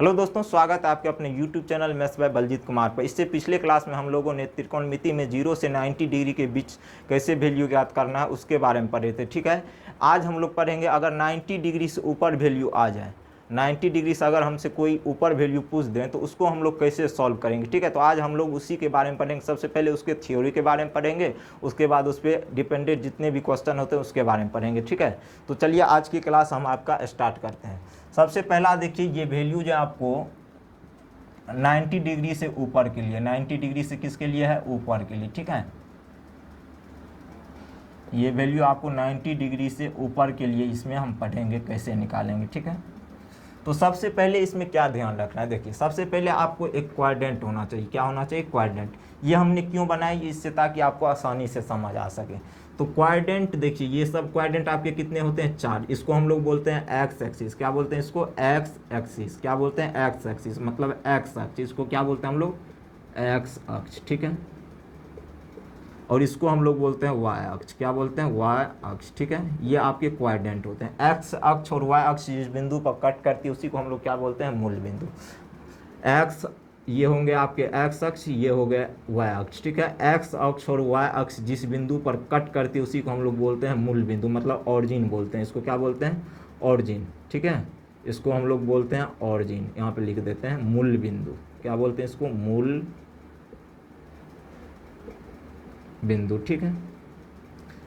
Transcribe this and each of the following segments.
Hello दोस्तों, स्वागत है आपके अपने YouTube channel maths by Baljeet Kumar पर। इससे पिछले क्लास में हम लोगों ने त्रिकोणमिति में 0 से 90 डिग्री के बीच कैसे वैल्यू ज्ञात करना है उसके बारे में पढ़े थे। ठीक है, आज हम लोग पढ़ेंगे अगर 90 डिग्री से ऊपर वैल्यू आ जाए, 90 डिग्री से अगर हमसे कोई ऊपर वैल्यू पूछ दें तो उसको हम लोग कैसे सॉल्व करेंगे। ठीक है, तो आज हम लोग उसी के बारे में पढ़ेंगे। सबसे पहले उसके थ्योरी के बारे में पढ़ेंगे, उसके बाद उस पर डिपेंडेंट जितने भी क्वेश्चन होते हैं उसके बारे में पढ़ेंगे। ठीक है, तो चलिए आज की क्लास हम आपका स्टार्ट करते हैं। सबसे पहला देखिए, ये वैल्यू जो आपको 90 डिग्री से ऊपर के लिए, 90 डिग्री से किसके लिए है, ऊपर के लिए। ठीक है, ये वैल्यू आपको 90 डिग्री से ऊपर के लिए इसमें हम पढ़ेंगे कैसे निकालेंगे। ठीक है, तो सबसे पहले इसमें क्या ध्यान रखना है, देखिए सबसे पहले आपको एक क्वाड्रेंट होना चाहिए। क्या होना चाहिए, क्वाड्रेंट। ये हमने क्यों बनाई, इससे ताकि आपको आसानी से समझ आ सके। तो क्वाड्रेंट देखिए, ये सब क्वाड्रेंट आपके कितने होते हैं, 4। इसको हम लोग बोलते हैं एक्स एक्सिस। क्या बोलते हैं इसको, एक्स एक्सिस। क्या बोलते हैं, एक्स एक्सिस, मतलब एक्स अक्ष। इसको क्या बोलते हैं हम लोग, एक्स अक्ष। ठीक है, और इसको हम लोग बोलते हैं वाई अक्ष। क्या बोलते हैं, वाई अक्ष। ठीक है, ये आपके क्वाड्रेंट होते हैं। एक्स अक्ष और वाई अक्ष जिस बिंदु पर कट करती है उसी को हम लोग क्या बोलते हैं, मूल बिंदु। एक्स ये होंगे आपके एक्स अक्ष, ये हो गए वाई अक्ष। ठीक है, एक्स अक्ष और वाई अक्ष जिस बिंदु पर कट करती है उसी को हम लोग बोलते हैं मूल बिंदु, मतलब ऑरिजिन बोलते हैं। इसको क्या बोलते हैं, ऑरिजिन। ठीक है, इसको हम लोग बोलते हैं ऑरिजिन। यहाँ पे लिख देते हैं मूल बिंदु। क्या बोलते हैं इसको, मूल बिंदु। ठीक है,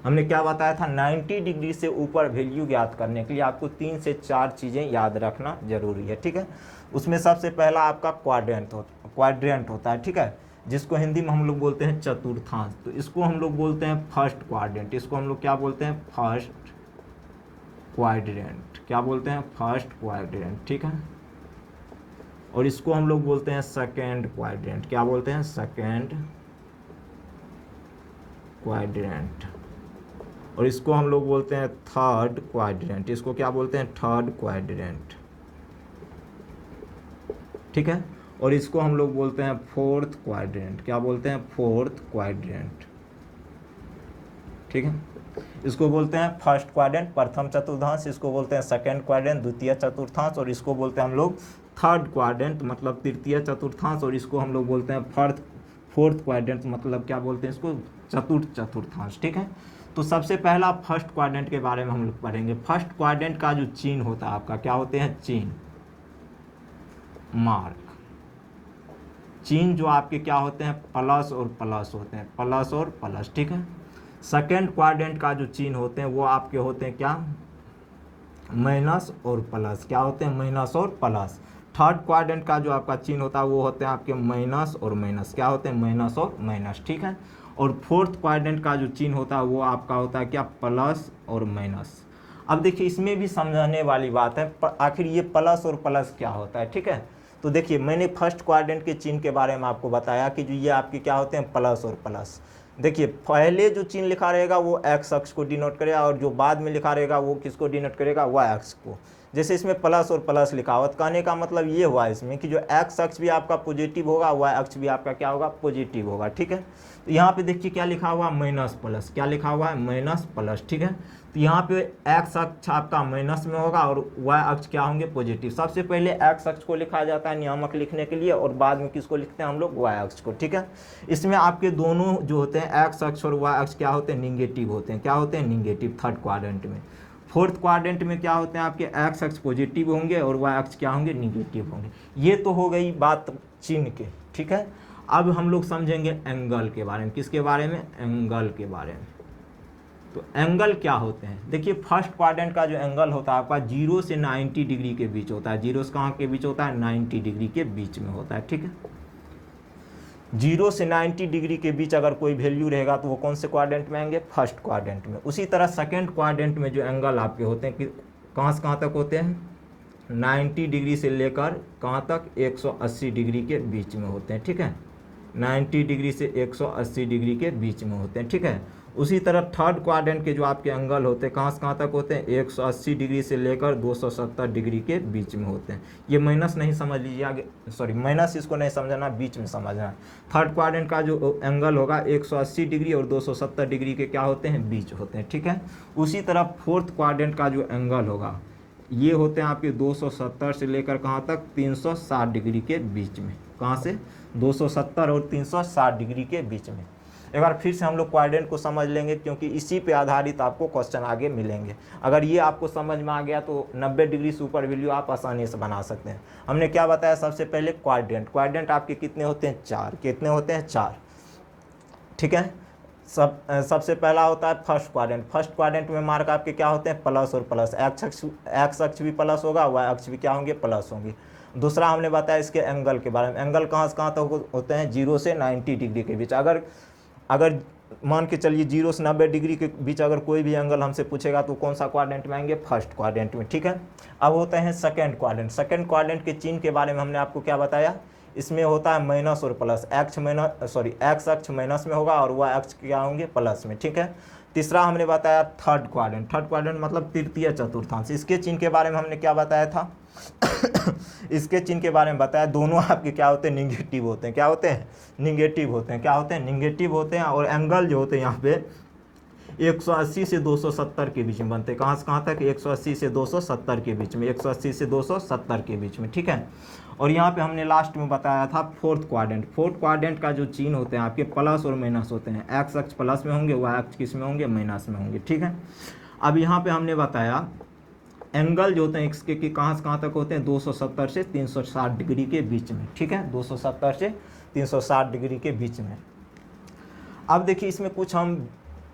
हमने क्या बताया था, 90 डिग्री से ऊपर वैल्यू ज्ञात करने के लिए आपको 3 से 4 चीज़ें याद रखना जरूरी है। ठीक है, उसमें सबसे पहला आपका क्वाड्रेंट होता है। ठीक है, जिसको हिंदी में हम लोग बोलते हैं चतुर्थांश। तो इसको हम लोग बोलते हैं फर्स्ट क्वाड्रेंट। इसको हम लोग क्या बोलते हैं, फर्स्ट क्वाड्रेंट। क्या बोलते हैं, फर्स्ट क्वाड्रेंट। ठीक है, और इसको हम लोग बोलते हैं सेकेंड क्वाड्रेंट। क्या बोलते हैं, सेकेंड क्वाड्रेंट। और इसको हम लोग बोलते हैं थर्ड क्वाड्रेंट। इसको क्या बोलते हैं, थर्ड क्वाड्रेंट। ठीक है, और इसको हम लोग बोलते हैं फोर्थ क्वाड्रेंट। क्या बोलते हैं, फोर्थ क्वाड्रेंट। ठीक है, इसको बोलते हैं फर्स्ट क्वाड्रेंट, प्रथम चतुर्थांश। इसको बोलते हैं सेकंड क्वाड्रेंट, द्वितीय चतुर्थांश। और इसको बोलते हैं हम लोग थर्ड क्वाड्रेंट, मतलब तृतीय चतुर्थांश। और इसको हम लोग बोलते हैं फोर्थ क्वाड्रेंट, मतलब क्या बोलते हैं इसको, चतुर्थ चतुर्थांश। ठीक है, तो सबसे पहला फर्स्ट क्वाड्रेंट के बारे में हम लोग पढ़ेंगे। फर्स्ट क्वाड्रेंट का जो चिन्ह होता है आपका, क्या होते हैं, चिन्ह, मार्क। चिन्ह जो आपके क्या होते हैं, प्लस और प्लस होते हैं, प्लस और प्लस। ठीक है, सेकेंड क्वाड्रेंट का जो चिन्ह होते हैं वो आपके होते हैं क्या, माइनस और प्लस। क्या होते हैं, माइनस और प्लस। थर्ड क्वाड्रेंट का जो आपका चिन्ह होता है वो होते हैं आपके माइनस और माइनस। क्या होते हैं, माइनस और माइनस। ठीक है, और फोर्थ क्वाड्रेंट का जो चिन्ह होता है वो आपका होता है क्या, प्लस और माइनस। अब देखिए इसमें भी समझाने वाली बात है, आखिर ये प्लस और प्लस क्या होता है। ठीक है, तो देखिए मैंने फर्स्ट क्वाड्रेंट के चिन्ह के बारे में आपको बताया कि जो ये आपके क्या होते हैं, प्लस और प्लस। देखिए पहले जो चिन्ह लिखा रहेगा वो एक्स अक्ष को डिनोट करेगा, और जो बाद में लिखा रहेगा वो किसको डिनोट करेगा, वाई अक्ष को। जैसे इसमें प्लस और प्लस लिखा हुआ, कहने का मतलब ये हुआ इसमें कि जो एक्स अक्ष भी आपका पॉजिटिव होगा, वाई अक्ष भी आपका क्या होगा, पॉजिटिव होगा। ठीक है, तो यहाँ पे देखिए क्या लिखा हुआ, माइनस प्लस। क्या लिखा हुआ है, माइनस प्लस। ठीक है, तो यहाँ पे एक्स अक्ष आपका माइनस में होगा और वाई अक्ष क्या होंगे, पॉजिटिव। सबसे पहले एक्स अक्ष को लिखा जाता है नियामक लिखने के लिए, और बाद में किसको लिखते हैं हम लोग, वाई अक्ष को। ठीक है, इसमें आपके दोनों जो होते हैं एक्स अक्ष और वाई अक्ष क्या होते हैं, निगेटिव होते हैं। क्या होते हैं, निगेटिव, थर्ड क्वाड्रेंट में। फोर्थ क्वाड्रेंट में क्या होते हैं, आपके एक्स अक्ष पॉजिटिव होंगे और वाई अक्ष क्या होंगे, निगेटिव होंगे। ये तो हो गई बात चिन्ह के। ठीक है, अब हम लोग समझेंगे एंगल के बारे में। किसके बारे में, एंगल के बारे में। तो एंगल क्या होते हैं, देखिए फर्स्ट क्वाड्रेंट का जो एंगल होता है आपका 0 से 90 डिग्री के बीच होता है। 0 से कहाँ के बीच होता है, 90 डिग्री के बीच में होता है। ठीक है, 0 से 90 डिग्री के बीच अगर कोई वैल्यू रहेगा तो वो कौन से क्वाड्रेंट में आएंगे, फर्स्ट क्वाड्रेंट में। उसी तरह सेकंड क्वाड्रेंट में जो एंगल आपके होते हैं कि कहाँ से कहाँ तक होते हैं, 90 डिग्री से लेकर कहाँ तक, 180 डिग्री के बीच में होते हैं। ठीक है, 90 डिग्री से 180 डिग्री के बीच में होते हैं। ठीक है, उसी तरह थर्ड क्वाड्रेंट के जो आपके एंगल होते हैं कहाँ से कहाँ तक होते हैं, 180 डिग्री से लेकर 270 डिग्री के बीच में होते हैं। ये माइनस नहीं समझ लीजिए आगे, सॉरी माइनस इसको नहीं समझना, बीच में समझना। थर्ड क्वाड्रेंट का जो एंगल होगा 180 डिग्री और 270 डिग्री के क्या होते हैं, बीच होते हैं। ठीक है, उसी तरह फोर्थ क्वाड्रेंट का जो एंगल होगा ये होते हैं आपके 270 से लेकर कहाँ तक 360 डिग्री के बीच में। कहाँ से? 270 और 360 डिग्री के बीच में। एक बार फिर से हम लोग क्वाड्रेंट को समझ लेंगे, क्योंकि इसी पे आधारित आपको क्वेश्चन आगे मिलेंगे। अगर ये आपको समझ में आ गया तो 90 डिग्री सुपर वैल्यू आप आसानी से बना सकते हैं। हमने क्या बताया? सबसे पहले क्वाड्रेंट। क्वाड्रेंट आपके कितने होते हैं? 4। कितने होते हैं? 4। ठीक है। सबसे पहला होता है फर्स्ट क्वाड्रेंट। फर्स्ट क्वाड्रेंट में मार्क आपके क्या होते हैं? प्लस और प्लस। एक्स अक्ष भी प्लस होगा, वाई अक्ष भी क्या होंगे? प्लस होंगे। दूसरा हमने बताया इसके एंगल के बारे में। एंगल कहाँ से कहाँ तक होते हैं? 0 से 90 डिग्री के बीच। अगर मान के चलिए 0 से 90 डिग्री के बीच अगर कोई भी एंगल हमसे पूछेगा तो कौन सा क्वाड्रेंट में आएंगे? फर्स्ट क्वाड्रेंट में। ठीक है। अब होते हैं सेकंड क्वाड्रेंट। सेकंड क्वाड्रेंट के चिन्ह के बारे में हमने आपको क्या बताया? इसमें होता है माइनस और प्लस। एक्स अक्ष माइनस में होगा और वाई अक्ष क्या होंगे? प्लस में। ठीक है। तीसरा हमने बताया थर्ड क्वाड्रेंट। थर्ड क्वाड्रेंट मतलब तृतीय चतुर्थांश। इसके चिन्ह के बारे में हमने क्या बताया था? इसके चिन्ह के बारे में बताया, दोनों आपके क्या होते हैं? निगेटिव होते हैं। क्या होते हैं? निगेटिव होते हैं। क्या होते हैं? निगेटिव होते हैं। और एंगल जो होते हैं यहाँ पे 180 से 270 के बीच में बनते हैं। कहाँ से कहाँ तक? 180 से 270 के बीच में। 180 से 270 के बीच में। ठीक है। और यहाँ पे हमने लास्ट में बताया था फोर्थ क्वाड्रेंट। फोर्थ क्वाड्रेंट का जो चिन्ह होते हैं आपके प्लस और माइनस होते हैं। एक्स अक्ष प्लस में होंगे, वाई अक्ष किस में होंगे? माइनस में होंगे। ठीक है। अब यहाँ पे हमने बताया एंगल जो होते हैं इसके कि कहाँ से कहाँ तक होते हैं? 270 से 360 डिग्री के बीच में। ठीक है। 270 से 360 डिग्री के बीच में। अब देखिए इसमें कुछ हम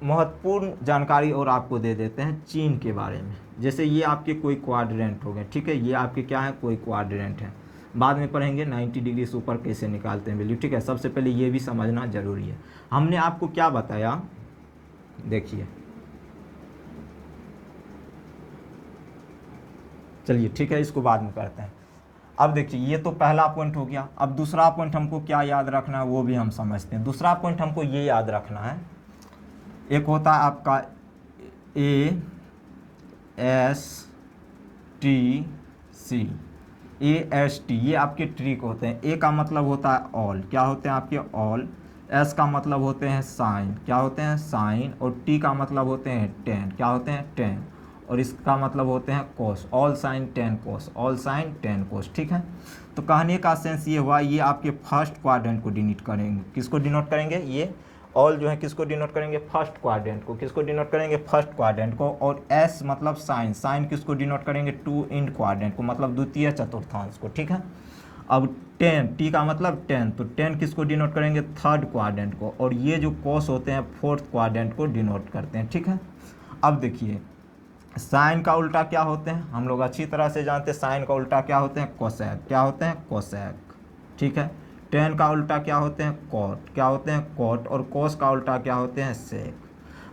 महत्वपूर्ण जानकारी और आपको दे देते हैं चिन्ह के बारे में। जैसे ये आपके कोई क्वाड्रेंट हो गए। ठीक है। ये आपके क्या है? कोई क्वाड्रेंट है। बाद में पढ़ेंगे 90 डिग्री से ऊपर कैसे निकालते हैं वैल्यू। ठीक है। सबसे पहले ये भी समझना जरूरी है। हमने आपको क्या बताया? देखिए, चलिए ठीक है, इसको बाद में करते हैं। अब देखिए ये तो पहला पॉइंट हो गया। अब दूसरा पॉइंट हमको क्या याद रखना है वो भी हम समझते हैं। दूसरा पॉइंट हमको ये याद रखना है, एक होता है आपका AST, ये आपके ट्रिक होते हैं। ए का मतलब होता है ऑल। क्या होते हैं आपके? ऑल। एस का मतलब होते हैं साइन। क्या होते हैं? साइन। और टी का मतलब होते हैं टेन। क्या होते हैं? टेन। और इसका मतलब होते हैं कोस। ऑल साइन टेन कोस। ऑल साइन टेन कोस। ठीक है। तो कहने का सेंस ये हुआ, ये आपके फर्स्ट क्वाड्रेंट को डिनोट करेंगे। किसको डिनोट करेंगे? ये ऑल जो है किसको डिनोट करेंगे? फर्स्ट क्वाड्रेंट को। किसको डिनोट करेंगे? फर्स्ट क्वाड्रेंट को। और एस मतलब साइन। साइन किसको डिनोट करेंगे? टू इंड क्वाड्रेंट को, मतलब द्वितीय चतुर्थांश को। ठीक है। अब टेन, टी का मतलब 10, तो 10 किसको डिनोट करेंगे? थर्ड क्वाड्रेंट को। और ये जो कोस होते हैं फोर्थ क्वाड्रेंट को डिनोट करते हैं। ठीक है। अब देखिए साइन का उल्टा क्या होते हैं? हम लोग अच्छी तरह से जानते हैं साइन का उल्टा क्या होते हैं? कोसेक। क्या होते हैं? कोसेक। ठीक है। टेन का उल्टा क्या होते हैं? कॉट। क्या होते हैं? कॉट। और कोस का उल्टा क्या होते हैं? सेक।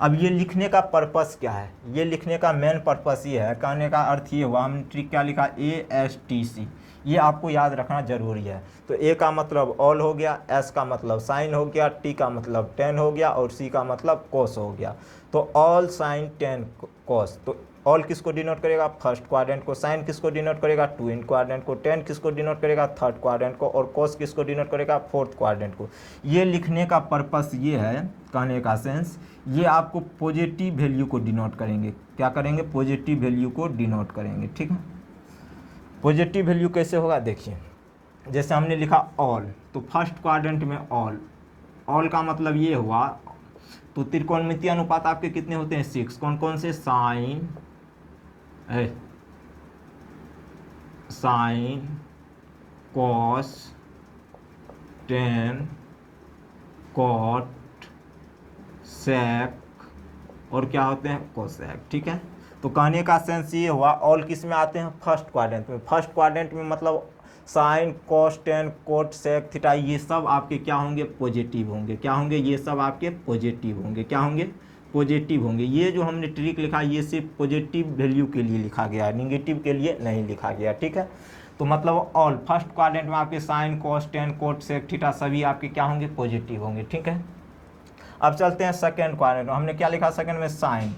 अब ये लिखने का पर्पस क्या है? ये लिखने का मेन पर्पस ये है, कहने का अर्थ ये हुआ, हमने ट्रिक क्या लिखा? ASTC। ये आपको याद रखना जरूरी है। तो ए का मतलब ऑल हो गया, एस का मतलब साइन हो गया, टी का मतलब टेन हो गया और सी का मतलब कोस हो गया। तो ऑल साइन टेन कोस। तो ऑल किसको डिनोट करेगा? फर्स्ट क्वाड्रेंट को। साइन किसको डिनोट करेगा? टू इन क्वाड्रेंट को। टेन किसको डिनोट करेगा? थर्ड क्वाड्रेंट को। और कोस किसको डिनोट करेगा? फोर्थ क्वाड्रेंट को। ये लिखने का पर्पस ये है, कहने का सेंस, ये आपको पॉजिटिव वैल्यू को डिनोट करेंगे। क्या करेंगे? पॉजिटिव वैल्यू को डिनोट करेंगे। ठीक है। पॉजिटिव वैल्यू कैसे होगा? देखिए जैसे हमने लिखा ऑल, तो फर्स्ट क्वाड्रेंट में ऑल। ऑल का मतलब ये हुआ, तो त्रिकोणमितीय अनुपात आपके कितने होते हैं? 6। कौन कौन से? साइन, कॉस, टेन, कॉट, सेक और क्या होते हैं? कोसेक। ठीक है। तो कहने का सेंस ये हुआ, ऑल किस में आते हैं? फर्स्ट क्वाड्रेंट में। फर्स्ट क्वाड्रेंट में मतलब साइन, कॉस, टेन, कोट, सेक, थीटा, ये सब आपके क्या होंगे? पॉजिटिव होंगे। क्या होंगे? ये सब आपके पॉजिटिव होंगे। क्या होंगे? पॉजिटिव होंगे। ये जो हमने ट्रिक लिखा ये सिर्फ पॉजिटिव वैल्यू के लिए लिखा गया है, निगेटिव के लिए नहीं लिखा गया। ठीक है। तो मतलब ऑल फर्स्ट क्वाड्रेंट में आपके साइन, कॉस, टेन, कोट, सेक, थीटा सभी आपके क्या होंगे? पॉजिटिव होंगे। ठीक है। अब चलते हैं सेकेंड क्वाड्रेंट में। हमने क्या लिखा सेकेंड में? साइन।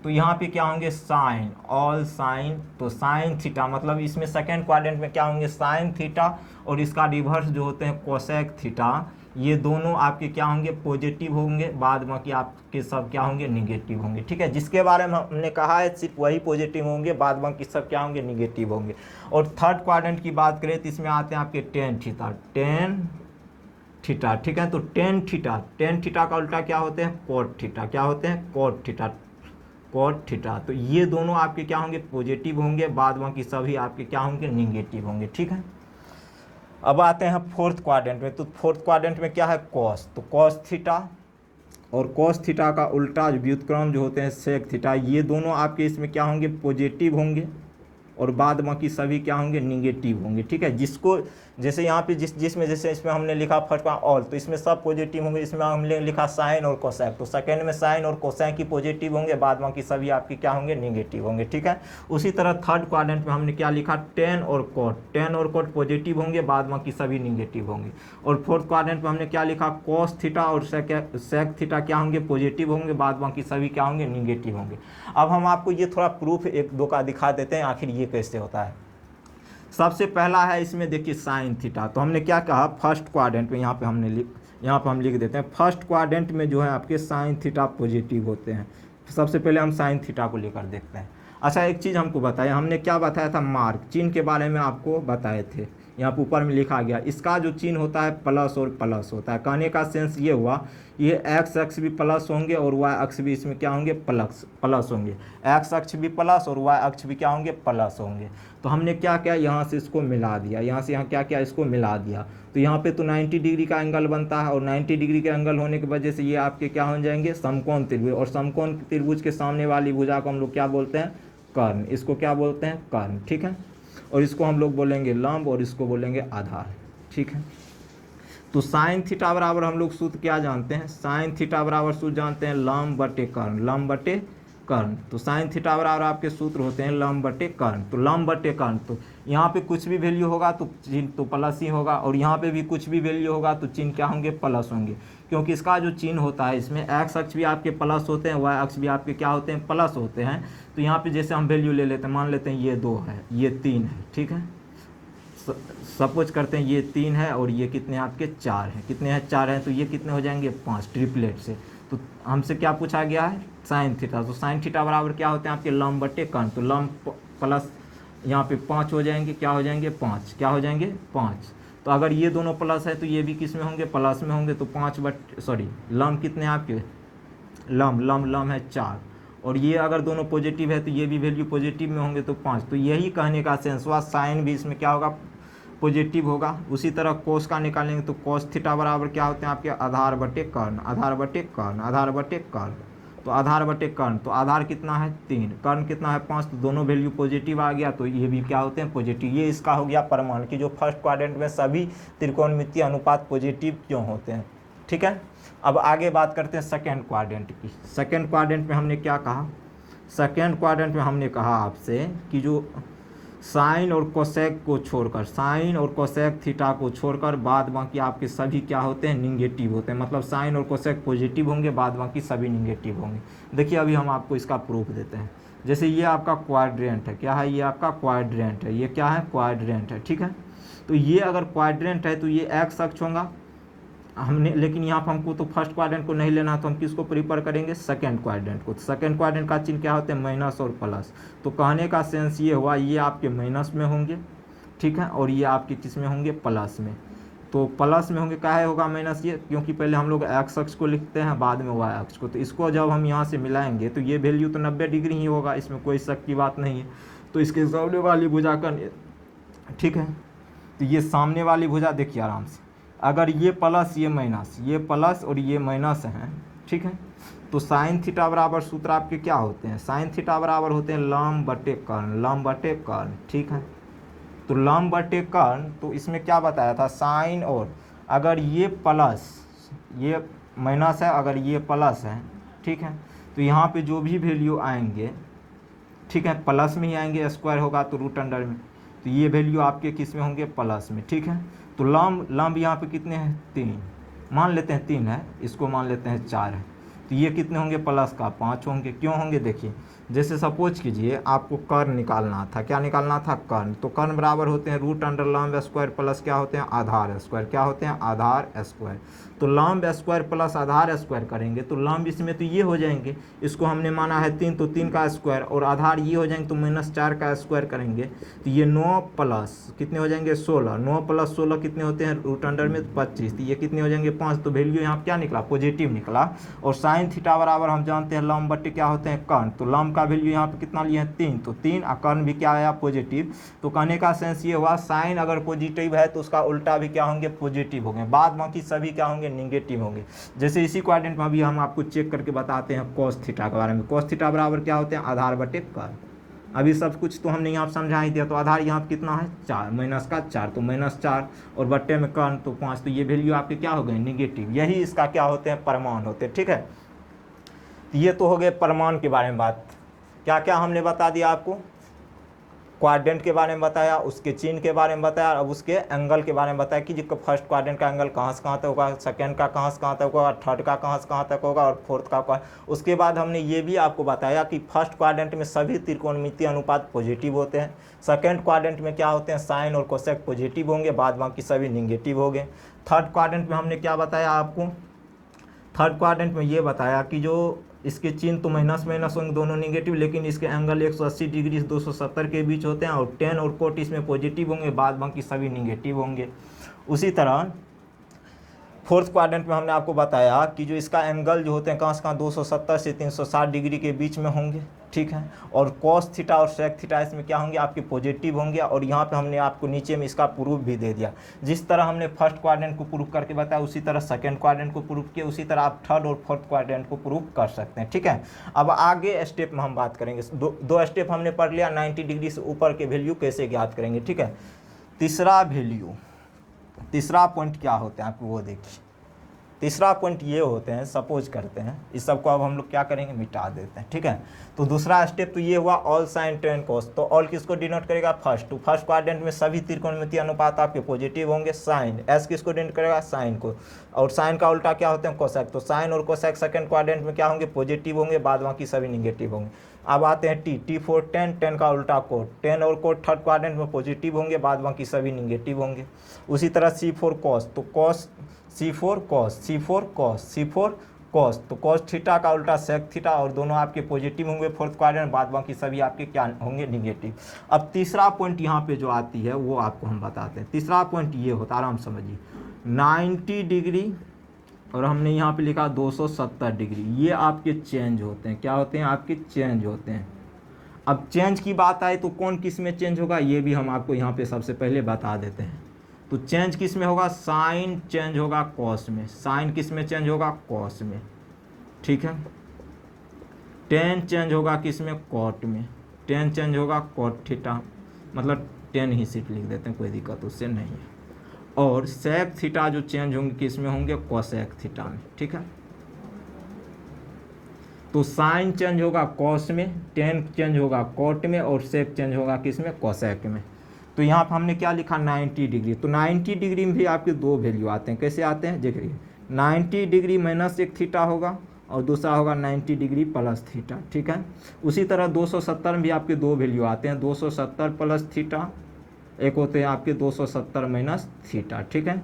तो यहाँ पे क्या होंगे? Sine, all sine. तो साइन थीटा मतलब इसमें सेकेंड क्वाड्रेंट में क्या होंगे? साइन थीटा और इसका रिवर्स जो होते हैं कोसेक थीटा, ये दोनों आपके क्या होंगे, पॉजिटिव होंगे, बाद बाकी आपके सब क्या होंगे, निगेटिव होंगे। ठीक है, जिसके बारे में हमने कहा है सिर्फ वही पॉजिटिव होंगे, बाद बाकी सब क्या होंगे, निगेटिव होंगे। और थर्ड क्वाड्रेंट की बात करें तो इसमें आते हैं आपके टेन थीटा, टेन थीटा। ठीक है, तो टेन थीटा का उल्टा क्या होते हैं, कोट थीटा। क्या होते हैं, कोट थीटा, कोट थीटा। तो ये दोनों आपके क्या होंगे, पॉजिटिव होंगे, बाद बाकी सभी आपके क्या होंगे, निगेटिव होंगे। ठीक है, अब आते हैं फोर्थ क्वाड्रेंट में। तो फोर्थ क्वाड्रेंट में क्या है, कॉस। तो कॉस थीटा और कॉस थीटा का उल्टा व्युत्क्रम जो होते हैं सेक थीटा, ये दोनों आपके इसमें क्या होंगे, पॉजिटिव होंगे, और बाद बाकी सभी क्या होंगे, निगेटिव होंगे। ठीक है, जिसको जैसे यहाँ पे जिसमें जैसे इसमें हमने लिखा फर्स्ट का ऑल, तो इसमें सब पॉजिटिव होंगे। इसमें हमने लिखा साइन और कोसैक, तो सेकंड में साइन और कोसैक की पॉजिटिव होंगे, बाद बाकी सभी आपके क्या होंगे, निगेटिव होंगे। ठीक है, उसी तरह थर्ड क्वाड्रेंट में हमने क्या लिखा, टेन और कोट, टेन और कोट पॉजिटिव होंगे, बाद बाकी सभी निगेटिव होंगे। और फोर्थ क्वाड्रेंट में हमने क्या लिखा, कोस थीटा और सेक थीटा क्या होंगे, पॉजिटिव होंगे, बाद बाकी सभी क्या होंगे, निगेटिव होंगे। अब हम आपको ये थोड़ा प्रूफ एक दो का दिखा देते हैं आखिर ये कैसे होता है। सबसे पहला है इसमें देखिए साइन थीटा। तो हमने क्या कहा, फर्स्ट क्वाड्रेंट में यहाँ पे हम लिख देते हैं, फर्स्ट क्वाड्रेंट में जो है आपके साइन थीटा पॉजिटिव होते हैं। सबसे पहले हम साइन थीटा को लेकर देखते हैं। अच्छा, एक चीज़ हमको बताया, हमने क्या बताया था, मार्क चिन्ह के बारे में आपको बताए थे। यहाँ पर ऊपर में लिखा गया, इसका जो चिन्ह होता है प्लस और प्लस होता है। कहने का सेंस ये हुआ, ये एक्स अक्ष भी प्लस होंगे और वाई अक्ष भी इसमें क्या होंगे, प्लस होंगे। एक्स अक्ष भी प्लस और वाई अक्ष भी क्या होंगे, प्लस होंगे। तो हमने क्या किया, यहाँ से इसको मिला दिया, यहाँ से यहाँ क्या किया, इसको मिला दिया। तो यहाँ पे तो 90 डिग्री का एंगल बनता है, और 90 डिग्री के एंगल होने की वजह से ये आपके क्या हो जाएंगे, समकोण त्रिभुज। और समकोण त्रिभुज के सामने वाली भुजा को हम लोग क्या बोलते हैं, कर्ण। इसको क्या बोलते हैं, कर्ण। ठीक है, और इसको हम लोग बोलेंगे लंब, और इसको बोलेंगे आधार। ठीक है, तो साइन थीटा बराबर हम लोग सूत्र क्या जानते हैं, साइन थीटा बराबर सूत्र जानते हैं लंब बटे कर्ण, लंब बटे कर्ण। तो साइन थीटा बराबर आपके सूत्र होते हैं लंब बटे कर्ण। तो लंब बटे कर्ण, तो यहाँ पे कुछ भी वैल्यू होगा तो चिन्ह तो प्लस ही होगा, और यहाँ पे भी कुछ भी वैल्यू होगा तो चिन्ह क्या होंगे, प्लस होंगे। क्योंकि इसका जो चिन्ह होता है, इसमें एक्स अक्ष भी आपके प्लस होते हैं, वाई अक्ष भी आपके क्या होते हैं, प्लस होते हैं। तो यहाँ पे जैसे हम वैल्यू ले लेते हैं, मान लेते हैं ये 2 है, ये 3 है। ठीक है, सपोज करते हैं ये 3 है और ये कितने आपके 4 हैं। कितने हैं, 4 हैं, तो ये कितने हो जाएंगे, 5, ट्रिपलेट से। तो हमसे क्या पूछा गया है, साइन थीटा। तो साइन थीटा बराबर क्या होते हैं आपके लंब बटे कर्ण। तो लंब प्लस यहाँ पे 5 हो जाएंगे, क्या हो जाएंगे, 5, क्या हो जाएंगे, 5। तो अगर ये दोनों प्लस है तो ये भी किस में होंगे, प्लस में होंगे। तो 5 बटे लंब कितने हैं आपके, लंब है 4, और ये अगर दोनों पॉजिटिव है तो ये भी वैल्यू पॉजिटिव में होंगे, तो 5। तो यही कहने का सेंस हुआ, साइन भी इसमें क्या होगा, पॉजिटिव होगा। उसी तरह कोस का निकालेंगे तो कोस थीटा बराबर क्या होते हैं आपके, आधार बटे कर्ण, आधार बटे कर्ण, आधार बटे कर्ण। तो आधार बटे कर्ण, तो आधार कितना है, 3, कर्ण कितना है, 5। तो दोनों वैल्यू पॉजिटिव आ गया, तो ये भी क्या होते हैं, पॉजिटिव। ये इसका हो गया प्रमाण कि जो फर्स्ट क्वाड्रेंट में सभी त्रिकोणमितीय अनुपात पॉजिटिव क्यों होते हैं। ठीक है, अब आगे बात करते हैं सेकेंड क्वाड्रेंट की। सेकेंड क्वाड्रेंट में हमने क्या कहा, सेकेंड क्वाड्रेंट में हमने कहा आपसे कि जो साइन और कोसेक को छोड़कर, साइन और कोसेक थीटा को छोड़कर बाद बाकी आपके सभी क्या होते हैं, निगेटिव होते हैं। मतलब साइन और कोसेक पॉजिटिव होंगे, बाद बाकी सभी निगेटिव होंगे। देखिए अभी हम आपको इसका प्रूफ देते हैं। जैसे ये आपका क्वाड्रेंट है, क्या है, ये आपका क्वाड्रेंट है, ये क्या है, क्वाड्रेंट है। ठीक है, तो ये अगर क्वाड्रेंट है तो ये एक्स अक्ष होगा हमने, लेकिन यहाँ पर हमको तो फर्स्ट क्वाड्रेंट को नहीं लेना, तो हम किसको प्रीफर करेंगे, सेकंड क्वाड्रेंट को। तो सेकंड क्वाड्रेंट का चिन्ह क्या होते हैं, माइनस और प्लस। तो कहने का सेंस ये हुआ, ये आपके माइनस में होंगे, ठीक है, और ये आपके किस में होंगे, प्लस में। तो प्लस में होंगे, काहे होगा माइनस, ये क्योंकि पहले हम लोग एक्स अक्ष को लिखते हैं, बाद में वाई अक्ष को। तो इसको जब हम यहाँ से मिलाएंगे तो ये वैल्यू तो 90 डिग्री ही होगा, इसमें कोई शक की बात नहीं है। तो इसके सामने वाली भुजा का, ठीक है, तो ये सामने वाली भुजा देखिए आराम से, अगर ये प्लस ये माइनस, ये प्लस और ये माइनस हैं, ठीक है, तो साइन थीटा बराबर सूत्र आपके क्या होते हैं, साइन थीटा बराबर होते हैं लंब बटे कर्ण, लंब बटे कर्ण। ठीक है, तो लंब बटे कर्ण, तो इसमें क्या बताया था, साइन, और अगर ये प्लस ये माइनस है, अगर ये प्लस है, ठीक है, तो यहाँ पे जो भी वैल्यू आएंगे, ठीक है, प्लस में ही आएंगे, स्क्वायर होगा तो रूट अंडर में, तो ये वैल्यू आपके किस में होंगे, प्लस में। ठीक है, तो लंब यहाँ पे कितने हैं, 3 मान लेते हैं, 3 है, इसको मान लेते हैं 4 है, तो ये कितने होंगे, प्लस का 5 होंगे। क्यों होंगे, देखिए जैसे सपोज कीजिए आपको कर्ण निकालना था, क्या निकालना था, कर्ण। तो कर्ण बराबर होते हैं रूट अंडर लंब स्क्वायर प्लस क्या होते हैं, आधार स्क्वायर। क्या होते हैं, आधार स्क्वायर। तो लंब स्क्वायर प्लस आधार स्क्वायर करेंगे तो लंब इसमें तो ये हो जाएंगे, इसको हमने माना है 3 तो 3 का स्क्वायर, और आधार ये हो जाएंगे तो -4 का स्क्वायर करेंगे तो ये 9 प्लस कितने हो जाएंगे, 16। 9 + 16 कितने होते हैं, रूट अंडर में 25, तो ये कितने हो जाएंगे, 5। तो वैल्यू यहाँ क्या निकला, पॉजिटिव निकला। और साइन थीटा बराबर हम जानते हैं लंब बट्टे क्या होते हैं, कर्ण। तो लंब का वैल्यू यहाँ पे कितना लिए हैं, 3, तो 3, और कर्ण भी क्या आया, पॉजिटिव। तो कहने का सेंस ये हुआ साइन अगर पॉजिटिव है तो उसका उल्टा भी क्या होंगे, पॉजिटिव होंगे, बाद बाकी सभी क्या होंगे, निगेटिव होंगे। जैसे इसी क्वाड्रेंट में अभी हम आपको चेक करके बताते हैं cos थीटा के बारे में। cos थीटा बराबर क्या होते हैं, आधार बटे कर्ण। अभी सब कुछ तो हमने यहाँ समझा ही दिया। तो आधार यहाँ पे कितना है, 4, -4, तो -4 और बट्टे में कर्ण तो 5, तो ये वैल्यू आपके क्या हो गए, निगेटिव। यही इसका क्या होते हैं, प्रमाण होते हैं। ठीक है, तो ये तो हो गए प्रमाण के बारे में बात। क्या क्या हमने बता दिया आपको, क्वाड्रेंट के बारे में बताया, उसके चिन्ह के बारे में बताया, अब उसके एंगल के बारे में बताया कि जो फर्स्ट क्वाड्रेंट का एंगल कहाँ से कहाँ तक होगा, सेकंड का कहाँ से कहाँ तक होगा, थर्ड का कहाँ से कहाँ तक होगा, और फोर्थ का। उसके बाद हमने ये भी आपको बताया कि फर्स्ट क्वाड्रेंट में सभी त्रिकोणमितीय अनुपात पॉजिटिव होते हैं। सेकंड क्वाड्रेंट में क्या होते हैं, साइन और कोसेक पॉजिटिव होंगे, बाद बाकी सभी निगेटिव होंगे। थर्ड क्वाड्रेंट में हमने क्या बताया आपको, थर्ड क्वाड्रेंट में ये बताया कि जो इसके चिन्ह तो माइनस होंगे, दोनों निगेटिव, लेकिन इसके एंगल 180 डिग्री से 270 के बीच होते हैं, और टेन और कोट इसमें पॉजिटिव होंगे, बाद बाकी सभी निगेटिव होंगे। उसी तरह फोर्थ क्वाड्रेंट में हमने आपको बताया कि जो इसका एंगल जो होते हैं कहाँ से कहाँ, 270 से 360 डिग्री के बीच में होंगे। ठीक है, और कॉस थीटा और सेक थीटा इसमें क्या होंगे, आपके पॉजिटिव होंगे। और यहाँ पे हमने आपको नीचे में इसका प्रूफ भी दे दिया। जिस तरह हमने फर्स्ट क्वाड्रेंट को प्रूफ करके बताया, उसी तरह सेकंड क्वाड्रेंट को प्रूफ किया, उसी तरह आप थर्ड और फोर्थ क्वाड्रेंट को प्रूफ कर सकते हैं। ठीक है, अब आगे स्टेप में हम बात करेंगे। दो स्टेप हमने पढ़ लिया, 90 डिग्री से ऊपर के वैल्यू कैसे ज्ञात करेंगे। ठीक है, तीसरा पॉइंट क्या होते हैं आपको वो देखिए। तीसरा पॉइंट ये होते हैं, सपोज करते हैं इस सब को अब हम लोग क्या करेंगे, मिटा देते हैं। ठीक है, तो दूसरा स्टेप तो ये हुआ ऑल साइन टेन कोस। तो ऑल किसको डिनोट करेगा, फर्स्ट। तो फर्स्ट क्वाड्रेंट में सभी त्रिकोणमितीय अनुपात आपके पॉजिटिव होंगे। साइन एस किसको डिनोट करेगा, साइन को, और साइन का उल्टा क्या होते हैं, कोसेक। तो साइन और कोसेक सेकंड क्वाड्रेंट में क्या होंगे, पॉजिटिव होंगे, बाद बाकी सभी निगेटिव होंगे। अब आते हैं टी फोर टेन, टेन का उल्टा कोट। टेन और कोट थर्ड क्वाड्रेंट में पॉजिटिव होंगे, बाद बाकी सभी निगेटिव होंगे। उसी तरह C4 कॉस, तो कॉस C4 कॉस, तो कॉस थीटा का उल्टा सेक थीटा, और दोनों आपके पॉजिटिव होंगे फोर्थ क्वाड्रेंट, बाद बाकी सभी आपके क्या होंगे, निगेटिव। अब तीसरा पॉइंट यहाँ पे जो आती है वो आपको हम बताते हैं। तीसरा पॉइंट ये होता है, आराम समझिए, 90 डिग्री और हमने यहाँ पे लिखा 270 डिग्री, ये आपके चेंज होते हैं। क्या होते हैं, आपके चेंज होते हैं। अब चेंज की बात आए तो कौन किस में चेंज होगा, ये भी हम आपको यहाँ पे सबसे पहले बता देते हैं। तो चेंज किस में होगा, साइन चेंज होगा कॉस में। साइन किस में चेंज होगा, कॉस में। ठीक है, टेन चेंज होगा किस में, कॉट में। टेन चेंज होगा कॉट थीटा, मतलब 10 ही सीट लिख देते हैं, कोई दिक्कत उससे नहीं है। और सेक थीटा जो चेंज होंगे किस में होंगे, कोसेक थीटा में। ठीक है, तो साइन चेंज होगा कॉस में, टेन चेंज होगा कॉट में, और सेक चेंज होगा किस में, कोसेक में। तो यहाँ पर हमने क्या लिखा, 90 डिग्री। तो 90 डिग्री में भी आपके दो वैल्यू आते हैं। कैसे आते हैं देखिए, 90 डिग्री -1 थीटा होगा, और दूसरा होगा 90 डिग्री प्लस थीटा। ठीक है, उसी तरह 270 में भी आपके दो वैल्यू आते हैं, 270 प्लस थीटा, एक होते हैं आपके 270 माइनस थीटा। ठीक है,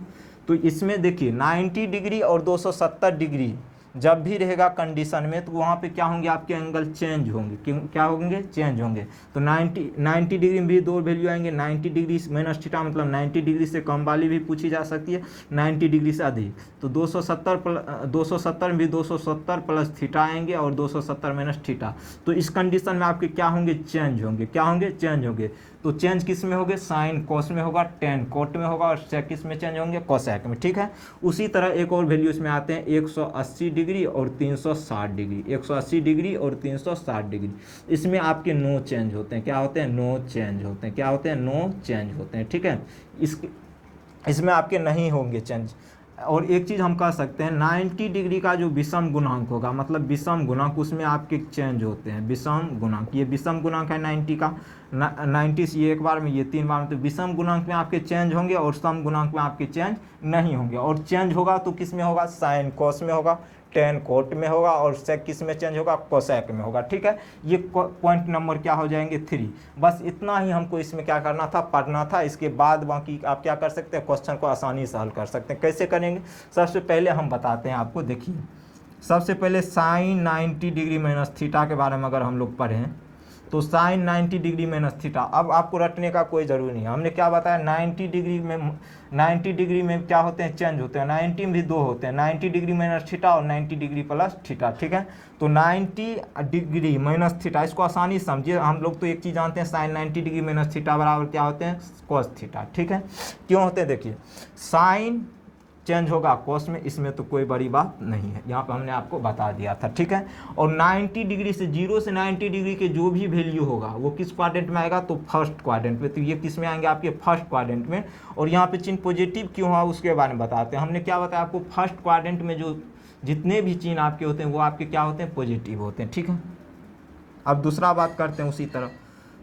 तो इसमें देखिए 90 डिग्री और 270 डिग्री जब भी रहेगा कंडीशन में, तो वहाँ पे क्या होंगे, आपके एंगल चेंज होंगे। क्या होंगे, चेंज होंगे। तो 90 डिग्री में भी दो वैल्यू आएंगे। 90 डिग्री माइनस थीटा मतलब 90 डिग्री से कम वाली भी पूछी जा सकती है, 90 डिग्री से अधिक। तो 270 में भी 270 प्लस थीटा आएंगे, और 270 माइनस थीटा। तो इस कंडीशन में आपके क्या होंगे, चेंज होंगे। क्या होंगे, चेंज होंगे। तो चेंज किस में होंगे, साइन कॉस में होगा, टेन कोट में होगा, और सेक किस में चेंज होंगे, कोसेक में। ठीक है, उसी तरह एक और वैल्यू इसमें आते हैं, 180 डिग्री और 360 डिग्री। 180 डिग्री और 360 डिग्री, इसमें आपके नो चेंज होते हैं। क्या होते हैं, नो चेंज होते हैं। क्या होते हैं, नो चेंज होते हैं। ठीक है, इसमें आपके नहीं होंगे चेंज। और एक चीज़ हम कह सकते हैं, 90 डिग्री का जो विषम गुणांक होगा, मतलब विषम गुणांक, उसमें आपके चेंज होते हैं। विषम गुणांक, ये विषम गुणांक है 90 का, 90 से ये एक बार में, ये 3 बार में। तो विषम गुणांक में आपके चेंज होंगे, और सम गुणांक में आपके चेंज नहीं होंगे। और चेंज होगा तो किस में होगा, साइन कॉस में होगा, टेन कोट में होगा और सेक किस में चेंज होगा, कोसेक में होगा। ठीक है, ये पॉइंट नंबर क्या हो जाएंगे 3। बस इतना ही हमको इसमें क्या करना था, पढ़ना था। इसके बाद बाकी आप क्या कर सकते हैं, क्वेश्चन को आसानी से हल कर सकते हैं। कैसे करेंगे, सबसे पहले हम बताते हैं आपको। देखिए सबसे पहले साइन 90 डिग्री माइनस थीटा के बारे में अगर हम लोग पढ़ें तो साइन 90 डिग्री माइनस थीटा, अब आपको रटने का कोई ज़रूरी नहीं है। हमने क्या बताया, 90 डिग्री में क्या होते हैं, चेंज होते हैं। 90 में भी दो होते हैं, 90 डिग्री माइनस थीटा और 90 डिग्री प्लस थीटा। ठीक है, तो 90 डिग्री माइनस थीटा, इसको आसानी से समझिए। हम लोग तो एक चीज़ जानते हैं, साइन 90 डिग्री माइनस थीटा बराबर क्या होते हैं, कॉस थीटा। ठीक है, क्यों होते हैं, देखिए साइन चेंज होगा कोस में, इसमें तो कोई बड़ी बात नहीं है, यहाँ पे हमने आपको बता दिया था। ठीक है, और 90 डिग्री से 0 से 90 डिग्री के जो भी वैल्यू होगा वो किस क्वाड्रेंट में आएगा, तो फर्स्ट क्वाड्रेंट में। तो ये किस में आएंगे, आपके फर्स्ट क्वाड्रेंट में। और यहाँ पे चिन्ह पॉजिटिव क्यों हुआ उसके बारे में बताते हैं। हमने क्या बताया आपको, फर्स्ट क्वाड्रेंट में जो जितने भी चिन्ह आपके होते हैं वो आपके क्या होते हैं, पॉजिटिव होते हैं। ठीक है, अब दूसरा बात करते हैं उसी तरह।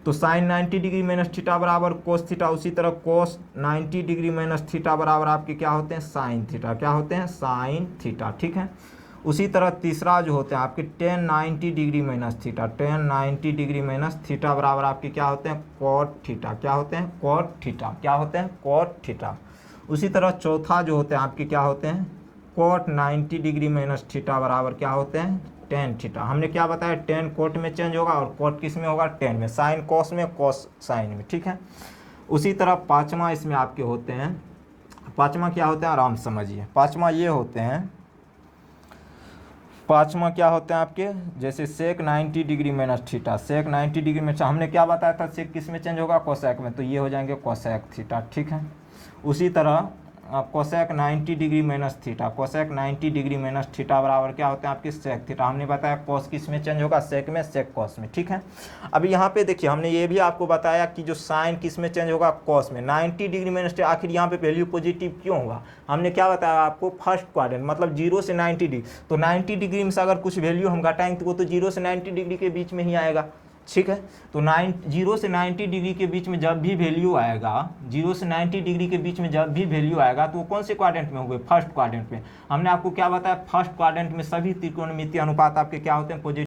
तो साइन 90 डिग्री माइनस थीटा बराबर कोस थीटा, उसी तरह कोस 90 डिग्री माइनस थीटा बराबर आपके क्या होते हैं, साइन थीटा। क्या होते हैं, साइन थीटा। ठीक है, उसी तरह तीसरा जो होते हैं आपके ten 90 degree minus theta, ten 90 degree minus theta बराबर आपके क्या होते हैं, कॉट थीटा। क्या होते हैं, कॉट थीटा। क्या होते हैं, कॉट थीटा। उसी तरह चौथा जो होते हैं आपके क्या होते हैं, कॉट 90 डिग्री माइनस थीटा बराबर क्या होते हैं, टेन थीटा। हमने क्या बताया, टेन कोट में चेंज होगा और कोट किस में होगा, टेन में। साइन कॉस में, कॉस साइन में। ठीक है, उसी तरह पाँचवा इसमें आपके होते हैं, पाँचवा क्या होते हैं, आराम समझिए। पाँचवा ये होते हैं, पाँचवा क्या होते हैं आपके, जैसे सेक 90 डिग्री माइनस थीटा, सेक 90 डिग्री में हमने क्या बताया था, सेक किस में चेंज होगा, कोसेक में। तो ये हो जाएंगे कोसेक थीटा। ठीक है, उसी तरह cosec 90 degree minus theta, cosec 90 degree minus theta बराबर क्या होते हैं आपके, सेक थीटा। हमने बताया कॉस किस में चेंज होगा, सेक में, सेक कॉस में। ठीक है, अभी यहाँ पे देखिए हमने ये भी आपको बताया कि जो साइन किस में चेंज होगा, कॉस में। 90 डिग्री माइनस, आखिर यहाँ पे वैल्यू पॉजिटिव क्यों होगा, हमने क्या बताया आपको, फर्स्ट क्वाड्रेंट मतलब 0 से 90 डिग्री। तो 90 डिग्री में से अगर कुछ वैल्यू हम घटाएंगे तो वो तो 0 से 90 डिग्री के बीच में ही आएगा। ठीक है, तो 0 से 90 डिग्री के बीच में जब भी वैल्यू आएगा, 0 से 90 डिग्री के बीच में जब भी वैल्यू आएगा तो वो कौन से क्वाड्रेंट में होंगे, फर्स्ट क्वाड्रेंट में। हमने आपको क्या बताया, फर्स्ट क्वाड्रेंट में सभी त्रिकोणमितीय अनुपात आपके क्या होते हैं, पॉजिटिव